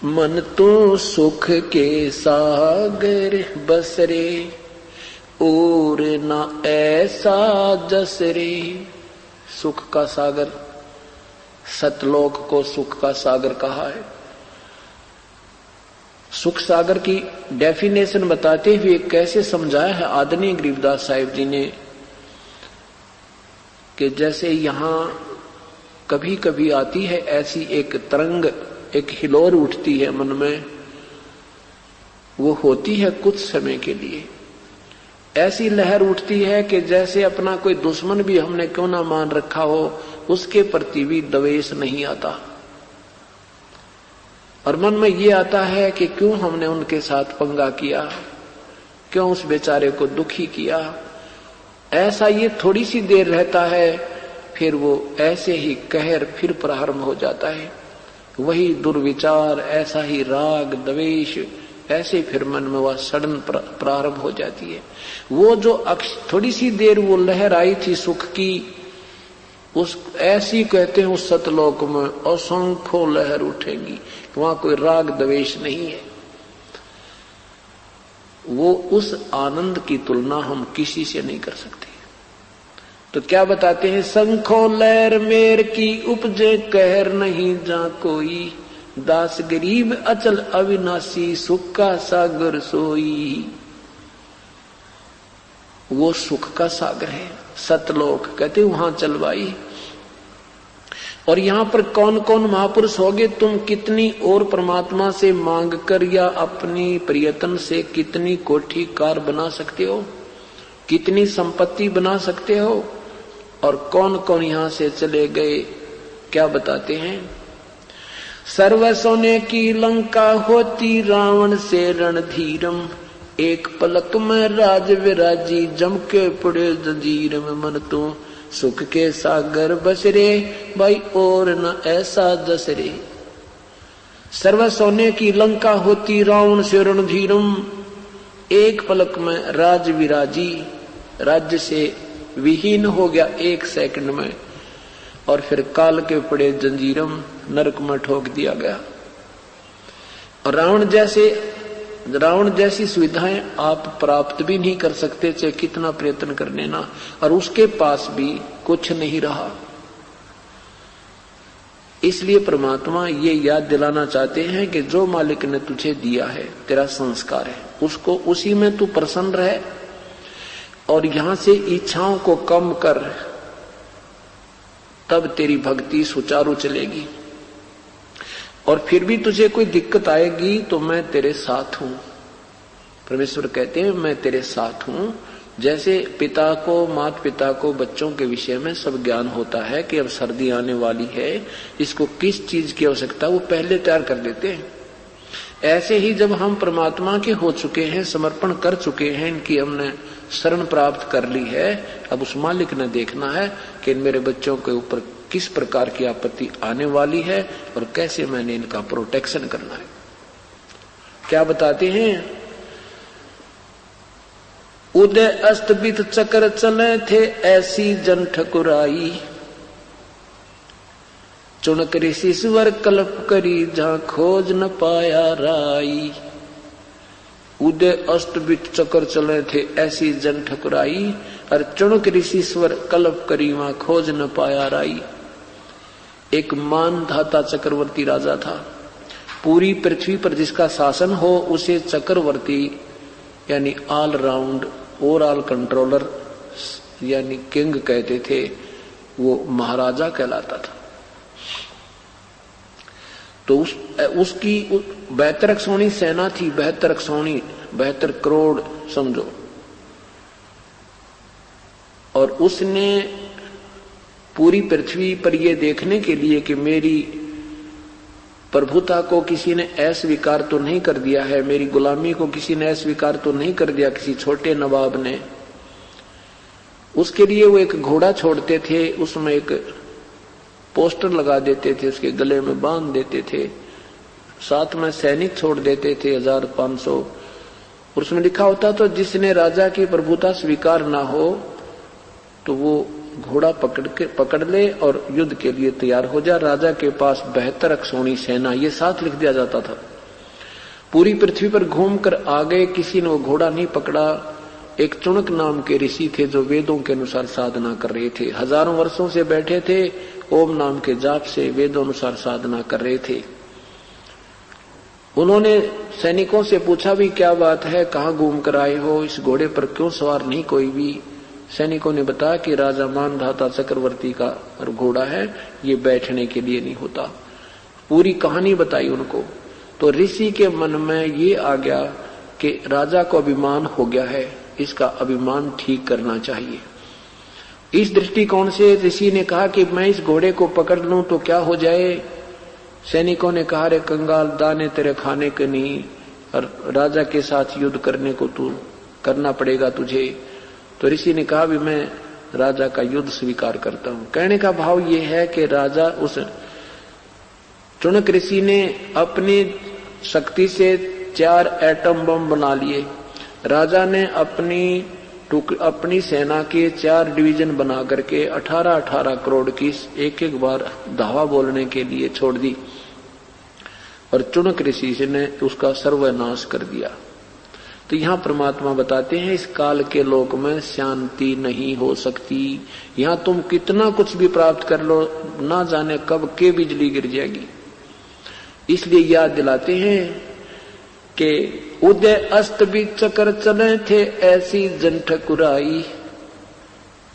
मन तो सुख के सागर बसरे, और न ऐसा जसरे। सुख का सागर, सतलोक को सुख का सागर कहा है। सुख सागर की डेफिनेशन बताते हुए कैसे समझाया है आदरणीय गरीबदास साहिब जी ने, कि जैसे यहां कभी कभी आती है ऐसी एक तरंग, एक हिलोर उठती है मन में, वो होती है कुछ समय के लिए। ऐसी लहर उठती है कि जैसे अपना कोई दुश्मन भी हमने क्यों ना मान रखा हो, उसके प्रति भी द्वेष नहीं आता, और मन में ये आता है कि क्यों हमने उनके साथ पंगा किया, क्यों उस बेचारे को दुखी किया। ऐसा ये थोड़ी सी देर रहता है, फिर वो ऐसे ही कहर फिर प्रारंभ हो जाता है। वही दुर्विचार, ऐसा ही राग द्वेष, ऐसे फिर मन में वह सड़न प्रारंभ हो जाती है। वो जो थोड़ी सी देर वो लहर आई थी सुख की, उस ऐसी कहते हैं उस सतलोक में असंख्यों लहर उठेंगी, वहां कोई राग द्वेष नहीं है। वो उस आनंद की तुलना हम किसी से नहीं कर सकते। तो क्या बताते हैं, संखो लहर मेर की उपजे कहर नहीं जा कोई, दास गरीब अचल अविनाशी सुख का सागर सोई। वो सुख का सागर है, सतलोक कहते वहां चलवाई। और यहां पर कौन कौन महापुरुष होगे, तुम कितनी और परमात्मा से मांग कर या अपनी प्रयत्न से कितनी कोठी कार बना सकते हो, कितनी संपत्ति बना सकते हो, और कौन कौन यहां से चले गए। क्या बताते हैं, सर्व सोने की लंका होती रावण से रणधीरम, एक पलक में राज विराजी जम के पड़े जंजीर में। मन तो सुख के सागर बसरे भाई, और न ऐसा जसरे। सर्व सोने की लंका होती रावण से रणधीरम, एक पलक में राज विराजी, राज्य से विहीन हो गया एक सेकंड में, और फिर काल के पड़े जंजीरम, नरक में ठोक दिया गया। और रावण जैसी सुविधाएं आप प्राप्त भी नहीं कर सकते, चाहे कितना प्रयत्न कर लेना, और उसके पास भी कुछ नहीं रहा। इसलिए परमात्मा ये याद दिलाना चाहते हैं कि जो मालिक ने तुझे दिया है, तेरा संस्कार है, उसको उसी में तू प्रसन्न रहे, और यहां से इच्छाओं को कम कर, तब तेरी भक्ति सुचारू चलेगी। और फिर भी तुझे कोई दिक्कत आएगी तो मैं तेरे साथ हूं। परमेश्वर कहते हैं मैं तेरे साथ हूं। जैसे पिता को, माता पिता को बच्चों के विषय में सब ज्ञान होता है कि अब सर्दी आने वाली है, इसको किस चीज की आवश्यकता, वो पहले तैयार कर देते हैं। ऐसे ही जब हम परमात्मा के हो चुके हैं, समर्पण कर चुके हैं, इनकी हमने शरण प्राप्त कर ली है, अब उस मालिक ने देखना है कि मेरे बच्चों के ऊपर किस प्रकार की आपत्ति आने वाली है और कैसे मैंने इनका प्रोटेक्शन करना है। क्या बताते हैं, उदय अस्त बीत चक्र चले थे ऐसी जन ठकुराई, चुनक ऋषि स्वर कल्प करी जहां खोज न पाया राई। उदय अस्त बीत चक्र चले थे ऐसी जन ठकुराई, और चुनक ऋषि स्वर कल्प करी वहां खोज न पाया राई। एक मानधाता चक्रवर्ती राजा था। पूरी पृथ्वी पर जिसका शासन हो उसे चक्रवर्ती यानी ऑल राउंड, ओवरऑल कंट्रोलर यानी किंग कहते थे, वो महाराजा कहलाता था। तो उसकी 72 सोनी सेना थी, 72 सोनी, 72 करोड़ समझो। और उसने पूरी पृथ्वी पर यह देखने के लिए कि मेरी प्रभुता को किसी ने अस्वीकार तो नहीं कर दिया है, मेरी गुलामी को किसी ने अस्वीकार तो नहीं कर दिया किसी छोटे नवाब ने, उसके लिए वो एक घोड़ा छोड़ते थे, उसमें एक पोस्टर लगा देते थे, उसके गले में बांध देते थे, साथ में सैनिक छोड़ देते थे 1500, और उसमें लिखा होता तो जिसने राजा की प्रभुता स्वीकार ना हो तो वो घोड़ा पकड़ ले और युद्ध के लिए तैयार हो जा। राजा के पास 72 अक्षौणी सेना, ये साथ लिख दिया जाता था। पूरी पृथ्वी पर घूमकर आ गए, किसी ने वो घोड़ा नहीं पकड़ा। एक चुणक नाम के ऋषि थे जो वेदों के अनुसार साधना कर रहे थे, हजारों वर्षों से बैठे थे, ओम नाम के जाप से वेदों अनुसार साधना कर रहे थे। उन्होंने सैनिकों से पूछा भी क्या बात है, कहाँ घूम कर आए हो, इस घोड़े पर क्यों सवार नहीं कोई भी। सैनिकों ने बताया कि राजा मानधाता चक्रवर्ती का घोड़ा है, ये बैठने के लिए नहीं होता। पूरी कहानी बताई उनको। तो ऋषि के मन में ये आ गया कि राजा को अभिमान हो गया है, इसका अभिमान ठीक करना चाहिए। इस दृष्टिकोण से ऋषि ने कहा कि मैं इस घोड़े को पकड़ लूं तो क्या हो जाए। सैनिकों ने कहा, रे कंगाल, दाने तेरे खाने के नहीं, और राजा के साथ युद्ध करने को तू करना पड़ेगा तुझे। तो ऋषि ने कहा भी मैं राजा का युद्ध स्वीकार करता हूं। कहने का भाव ये है कि राजा, उस चुनक ऋषि ने अपनी शक्ति से 4 एटम बम बना लिए। राजा ने अपनी सेना के 4 डिवीजन बना करके 18-18 करोड़ की एक बार धावा बोलने के लिए छोड़ दी, और चुनक ऋषि ने उसका सर्वनाश कर दिया। तो यहाँ परमात्मा बताते हैं, इस काल के लोक में शांति नहीं हो सकती। यहाँ तुम कितना कुछ भी प्राप्त कर लो, ना जाने कब के बिजली गिर जाएगी। इसलिए याद दिलाते हैं कि उदय अस्त भी चक्कर चले थे, ऐसी जन ठकुराई।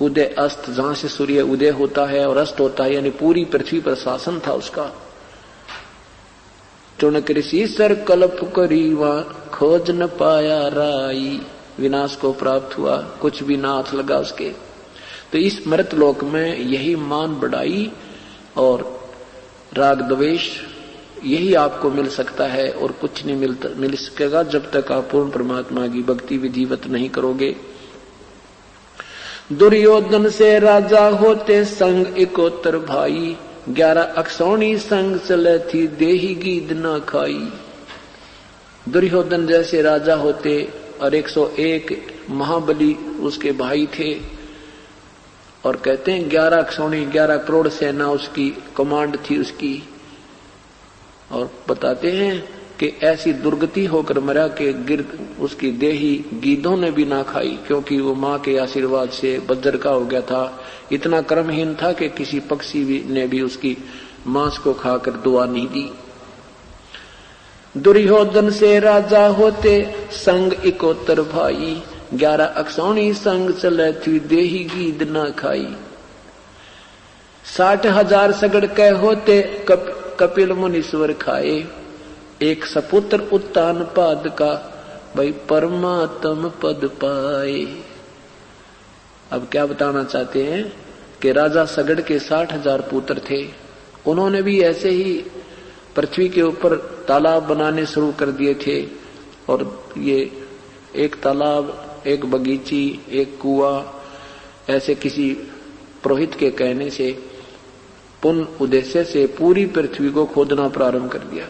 उदय अस्त, जहां से सूर्य उदय होता है और अस्त होता है, यानी पूरी पृथ्वी पर शासन था उसका। चुनक ऋषि सर कल्प करीवा, खोज न पाया राई। विनाश को प्राप्त हुआ, कुछ भी ना हाथ लगा उसके। तो इस मृत लोक में यही मान बढ़ाई और राग द्वेष, यही आपको मिल सकता है, और कुछ नहीं मिल सकेगा जब तक आप पूर्ण परमात्मा की भक्ति विधिवत नहीं करोगे। दुर्योधन से राजा होते संग इकोतर भाई, 11 अक्षौणी संग चले थी, देही गीद न खाई। दुर्योधन जैसे राजा होते और 101 महाबली उसके भाई थे, और कहते हैं 11 अक्षौणी, 11 करोड़ सेना उसकी कमांड थी उसकी। और बताते हैं कि ऐसी दुर्गति होकर मरा कि उसकी देही गीदों ने भी ना खाई, क्योंकि वो माँ के आशीर्वाद से बज्र का हो गया था। इतना कर्महीन था कि किसी पक्षी ने भी उसकी मांस को खाकर दुआ नहीं दी। दुर्योधन से राजा होते संग इकोतर भाई, 11 अक्षौणी संग चले थी, देही गीद न खाई। 60,000 सगड़ के होते कपिल मुनीश्वर खाए, एक सपुत्र उत्तान पाद का, भाई परमात्म पद पाए। अब क्या बताना चाहते हैं कि राजा सगड़ के 60,000 पुत्र थे। उन्होंने भी ऐसे ही पृथ्वी के ऊपर तालाब बनाने शुरू कर दिए थे, और ये एक तालाब, एक बगीची, एक कुआं, ऐसे किसी पुरोहित के कहने से, पुण्य उद्देश्य से पूरी पृथ्वी को खोदना प्रारंभ कर दिया।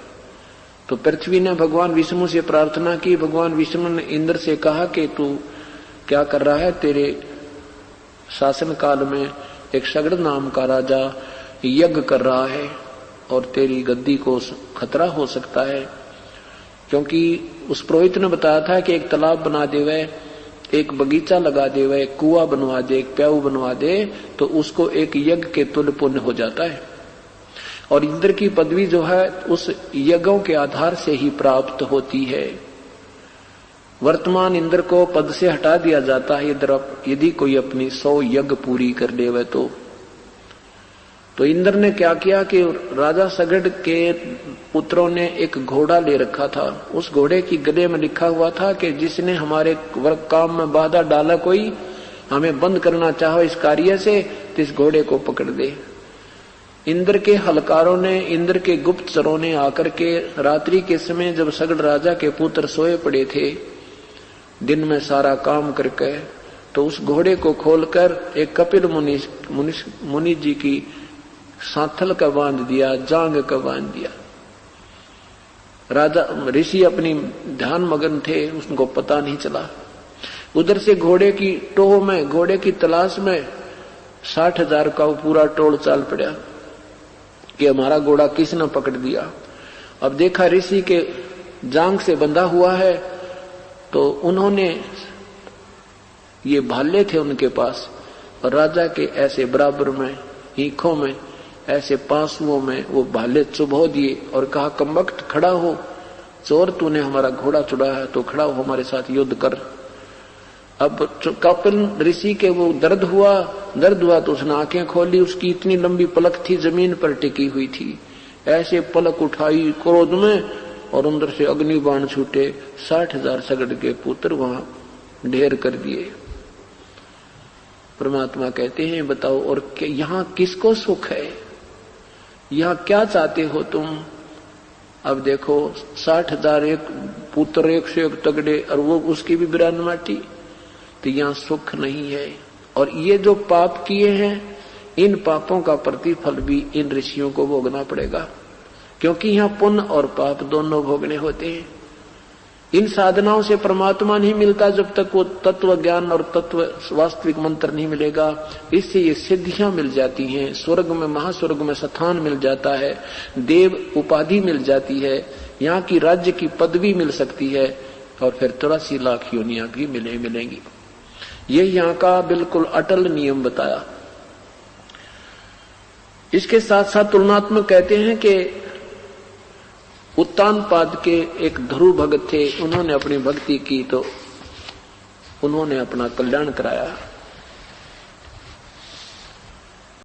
तो पृथ्वी ने भगवान विष्णु से प्रार्थना की। भगवान विष्णु ने इंद्र से कहा कि तू क्या कर रहा है, तेरे शासन काल में एक सगड़ नाम का राजा यज्ञ कर रहा है और तेरी गद्दी को खतरा हो सकता है। क्योंकि उस पुरोहित ने बताया था कि एक तालाब बना देवे, एक बगीचा लगा देवे, एक कुआं बनवा दे, एक प्याऊ बनवा दे, तो उसको एक यज्ञ के तुल्य पुण्य हो जाता है। और इंद्र की पदवी जो है उस यज्ञों के आधार से ही प्राप्त होती है। वर्तमान इंद्र को पद से हटा दिया जाता है यदि कोई अपनी 100 यज्ञ पूरी कर लेवे तो इंद्र ने क्या किया कि राजा सगड़ के पुत्रों ने एक घोड़ा ले रखा था। उस घोड़े की गले में लिखा हुआ था कि जिसने हमारे काम में बाधा डाला, कोई हमें बंद करना चाहो इस कार्य से, तो इस घोड़े को पकड़ दे। इंद्र के हलकारों ने, इंद्र के गुप्तचरों ने आकर के रात्रि के समय जब सगड़ राजा के पुत्र सोए पड़े थे, दिन में सारा काम करके, तो उस घोड़े को खोलकर एक कपिल मुनि जी की सांथल का बांध दिया, जांग का बांध दिया। राजा ऋषि अपनी ध्यान मगन थे, उनको पता नहीं चला। उधर से घोड़े की टोह में, घोड़े की तलाश में 60,000 का वो पूरा टोल चाल पड़ा कि हमारा घोड़ा किसने पकड़ दिया। अब देखा ऋषि के जांग से बंधा हुआ है, तो उन्होंने, ये भाले थे उनके पास, और राजा के ऐसे बराबर में हीखों में ऐसे पांसुओं में वो भाले चुभो दिए और कहा, कमबख्त खड़ा हो, चोर तूने हमारा घोड़ा चुराया है तो खड़ा हो, हमारे साथ युद्ध कर। अब कपिल ऋषि के वो दर्द हुआ तो उसने आंखें खोली, उसकी इतनी लंबी पलक थी, जमीन पर टिकी हुई थी, ऐसे पलक उठाई क्रोध में और अंदर से अग्नि बाण छूटे, 60,000 सगड़ के पुत्र वहां ढेर कर दिए। परमात्मा कहते हैं बताओ और यहां किसको सुख है, यहां क्या चाहते हो तुम। अब देखो 60,000 एक पुत्र, 1 से 1 तगड़े, और वो उसकी भी बिरान माटी, तो यहां सुख नहीं है। और ये जो पाप किए हैं, इन पापों का प्रतिफल भी इन ऋषियों को भोगना पड़ेगा, क्योंकि यहां पुण्य और पाप दोनों भोगने होते हैं। इन साधनाओं से परमात्मा नहीं मिलता जब तक वो तत्व ज्ञान और तत्व वास्तविक मंत्र नहीं मिलेगा। इससे ये सिद्धियां मिल जाती हैं, स्वर्ग में, महास्वर्ग में स्थान मिल जाता है, देव उपाधि मिल जाती है, यहाँ की राज्य की पदवी मिल सकती है, और फिर 83 लाख योनियां भी मिलेंगी। ये यहाँ का बिल्कुल अटल नियम बताया। इसके साथ साथ तुलनात्मक कहते हैं कि उत्तानपाद के एक ध्रुव भगत थे, उन्होंने अपनी भक्ति की तो उन्होंने अपना कल्याण कराया।